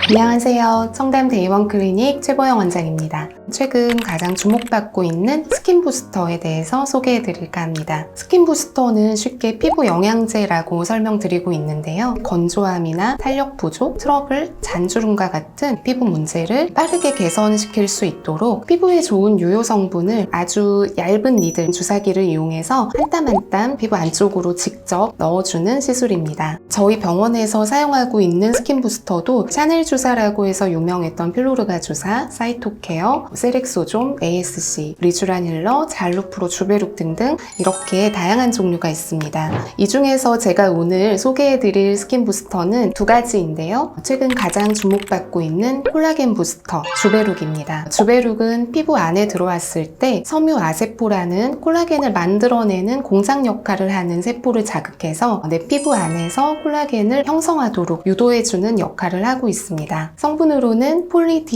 안녕하세요. 청담 데이원 클리닉 최보영 원장입니다. 최근 가장 주목받고 있는 스킨 부스터에 대해서 소개해 드릴까 합니다. 스킨 부스터는 쉽게 피부 영양제라고 설명드리고 있는데요. 건조함이나 탄력 부족, 트러블, 잔주름과 같은 피부 문제를 빠르게 개선시킬 수 있도록 피부에 좋은 유효 성분을 아주 얇은 니들 주사기를 이용해서 한 땀 한 땀 피부 안쪽으로 직접 넣어주는 시술입니다. 저희 병원에서 사용하고 있는 스킨 부스터도 샤넬 주사라고 해서 유명했던 필로르가 주사, 사이토케어, 세렉소존, ASC, 리쥬란 힐러, 잘루프로, 주베룩 등등 이렇게 다양한 종류가 있습니다. 이 중에서 제가 오늘 소개해드릴 스킨 부스터는 두 가지인데요. 최근 가장 주목받고 있는 콜라겐 부스터, 주베룩입니다. 주베룩은 피부 안에 들어왔을 때 섬유 아세포라는 콜라겐을 만들어내는 공장 역할을 하는 세포를 자극해서 내 피부 안에서 콜라겐을 형성하도록 유도해주는 역할을 하고 있습니다. 성분으로는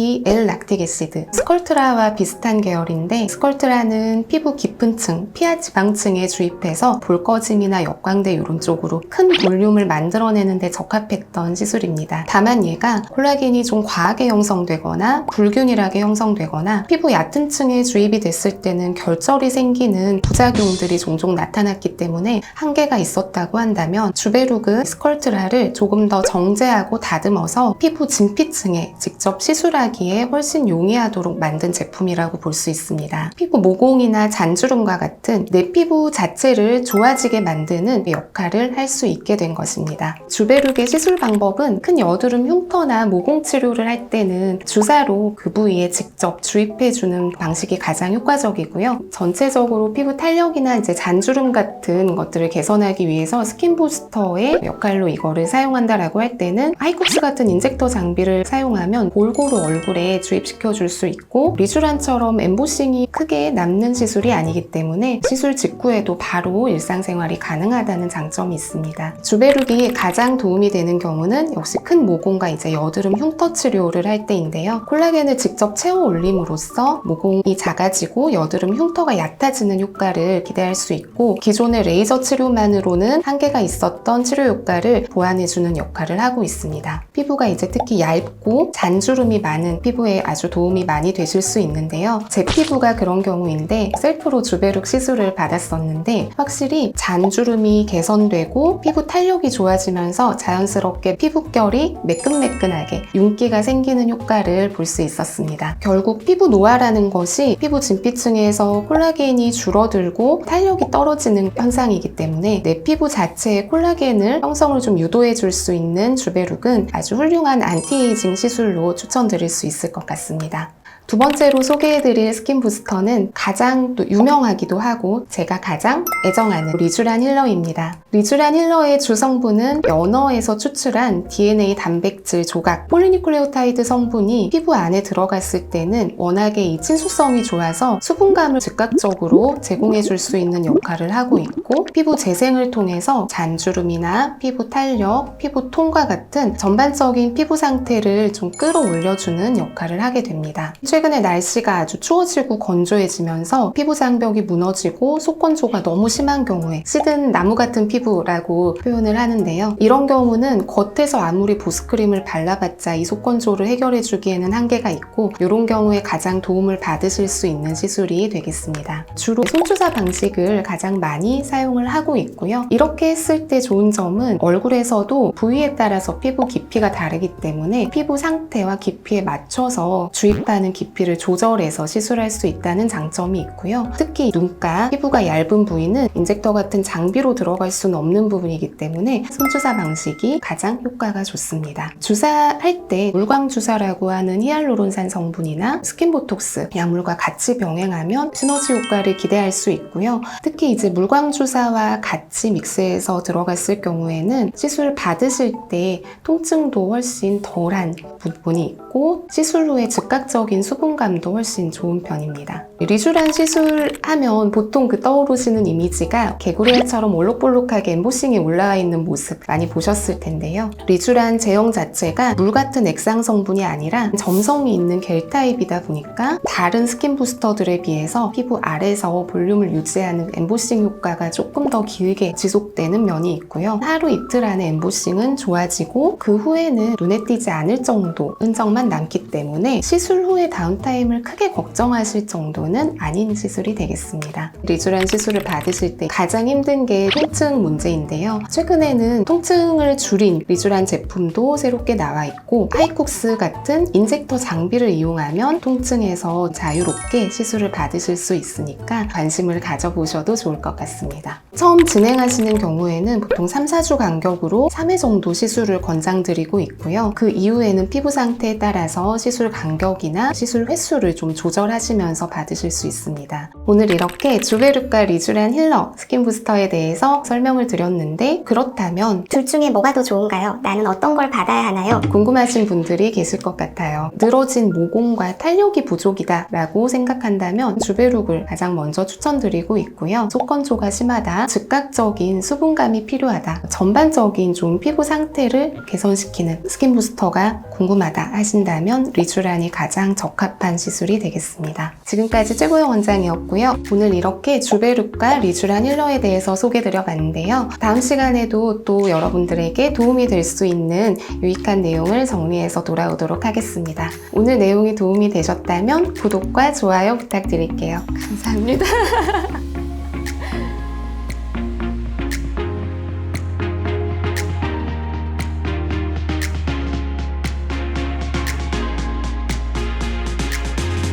폴리-D-L-락틱 애시드, 스컬트라와 비슷한 계열인데 스컬트라는 피부 깊은 층, 피하 지방층에 주입해서 볼 꺼짐이나 역광대 이런 쪽으로 큰 볼륨을 만들어내는 데 적합했던 시술입니다. 다만 얘가 콜라겐이 좀 과하게 형성되거나 불균일하게 형성되거나 피부 얕은 층에 주입이 됐을 때는 결절이 생기는 부작용들이 종종 나타났기 때문에 한계가 있었다고 한다면 주베룩은 스컬트라를 조금 더 정제하고 다듬어서 피부 진피층에 직접 시술하기에 훨씬 용이하도록 만든 제품이라고 볼 수 있습니다. 피부 모공이나 잔주름과 같은 내 피부 자체를 좋아지게 만드는 역할을 할 수 있게 된 것입니다. 주베룩의 시술 방법은 큰 여드름 흉터나 모공 치료를 할 때는 주사로 그 부위에 직접 주입해주는 방식이 가장 효과적이고요. 전체적으로 피부 탄력이나 이제 잔주름 같은 것들을 개선하기 위해서 스킨 부스터의 역할로 이거를 사용한다라고 할 때는 아이콕스 같은 인젝터 장비를 사용하면 골고루 얼굴에 주입시켜 줄 수 있고 리쥬란처럼 엠보싱이 크게 남는 시술이 아니기 때문에 시술 직후에도 바로 일상생활이 가능하다는 장점이 있습니다. 주베룩이 가장 도움이 되는 경우는 역시 큰 모공과 이제 여드름 흉터 치료를 할 때인데요. 콜라겐을 직접 채워 올림으로써 모공이 작아지고 여드름 흉터가 얕아지는 효과를 기대할 수 있고 기존의 레이저 치료만으로는 한계가 있었던 치료 효과를 보완해주는 역할을 하고 있습니다. 피부가 이제 특히 얇고 잔주름이 많은 피부에 아주 도움이 많이 되실 수 있는데요. 제 피부가 그런 경우인데 셀프로 주베룩 시술을 받았었는데 확실히 잔주름이 개선되고 피부 탄력이 좋아지면서 자연스럽게 피부결이 매끈매끈하게 윤기가 생기는 효과를 볼 수 있었습니다. 결국 피부 노화라는 것이 피부 진피층에서 콜라겐이 줄어들고 탄력이 떨어지는 현상이기 때문에 내 피부 자체의 콜라겐을 형성을 좀 유도해 줄 수 있는 주베룩은 아주 훌륭한 안티에이징 시술로 추천드릴 수 있을 것 같습니다. 두 번째로 소개해드릴 스킨 부스터는 가장 또 유명하기도 하고 제가 가장 애정하는 리쥬란 힐러입니다. 리쥬란 힐러의 주성분은 연어에서 추출한 DNA 단백질 조각 폴리니클레오타이드 성분이 피부 안에 들어갔을 때는 워낙에 이 친수성이 좋아서 수분감을 즉각적으로 제공해 줄 수 있는 역할을 하고 있고 피부 재생을 통해서 잔주름이나 피부 탄력, 피부 톤과 같은 전반적인 피부 상태를 좀 끌어올려주는 역할을 하게 됩니다. 최근에 날씨가 아주 추워지고 건조해지면서 피부 장벽이 무너지고 속건조가 너무 심한 경우에 시든 나무 같은 피부라고 표현을 하는데요. 이런 경우는 겉에서 아무리 보습크림을 발라봤자 이 속건조를 해결해주기에는 한계가 있고 이런 경우에 가장 도움을 받으실 수 있는 시술이 되겠습니다. 주로 손주사 방식을 가장 많이 사용을 하고 있고요. 이렇게 했을 때 좋은 점은 얼굴에서도 부위에 따라서 피부 깊이가 다르기 때문에 피부 상태와 깊이에 맞춰서 주입하는 깊이를 조절해서 시술할 수 있다는 장점이 있고요. 특히 눈가, 피부가 얇은 부위는 인젝터 같은 장비로 들어갈 수는 없는 부분이기 때문에 손주사 방식이 가장 효과가 좋습니다. 주사할 때 물광주사라고 하는 히알루론산 성분이나 스킨보톡스, 약물과 같이 병행하면 시너지 효과를 기대할 수 있고요. 특히 이제 물광주사와 같이 믹스해서 들어갔을 경우에는 시술 받으실 때 통증도 훨씬 덜한 부분이 있고 시술 후에 즉각적인 수분감도 훨씬 좋은 편입니다. 리쥬란 시술하면 보통 그 떠오르시는 이미지가 개구리알처럼 올록볼록하게 엠보싱이 올라와 있는 모습 많이 보셨을 텐데요. 리쥬란 제형 자체가 물 같은 액상 성분이 아니라 점성이 있는 겔 타입이다 보니까 다른 스킨 부스터들에 비해서 피부 아래에서 볼륨을 유지하는 엠보싱 효과가 조금 더 길게 지속되는 면이 있고요. 하루 이틀 안에 엠보싱은 좋아지고 그 후에는 눈에 띄지 않을 정도 흔적만 남기 때문에 시술 후에 다운타임을 크게 걱정하실 정도는 아닌 시술이 되겠습니다. 리쥬란 시술을 받으실 때 가장 힘든 게 통증 문제인데요. 최근에는 통증을 줄인 리쥬란 제품도 새롭게 나와 있고 하이쿡스 같은 인젝터 장비를 이용하면 통증에서 자유롭게 시술을 받으실 수 있으니까 관심을 가져보셔도 좋을 것 같습니다. 처음 진행하시는 경우에는 보통 3-4주 간격으로 3회 정도 시술을 권장드리고 있고요. 그 이후에는 피부 상태에 따라서 시술 간격이나 시술 횟수를 좀 조절하시면서 받으실 수 있습니다. 오늘 이렇게 주베르카 리쥬란 힐러 스킨 부스터에 대해서 설명을 드렸는데 그렇다면 둘 중에 뭐가 더 좋은가요? 나는 어떤 걸 받아야 하나요? 궁금하신 분들이 계실 것 같아요. 늘어진 모공과 탄력이 부족이다 라고 생각한다면 주베룩을 가장 먼저 추천드리고 있고요. 속건조가 심하다, 즉각적인 수분감이 필요하다, 전반적인 좀 피부 상태를 개선시키는 스킨 부스터가 궁금하다 하신다면 리쥬란이 가장 적합한 시술이 되겠습니다. 지금까지 최고영 원장이었고요. 오늘 이렇게 주베룩과 리쥬란 힐러에 대해서 소개드려 봤는데요. 다음 시간에도 또 여러분들에게 도움이 될 수 있는 유익한 내용을 정리해서 돌아오도록 하겠습니다. 오늘 내용이 도움이 되셨다면 구독과 좋아요 부탁드릴게요. 감사합니다.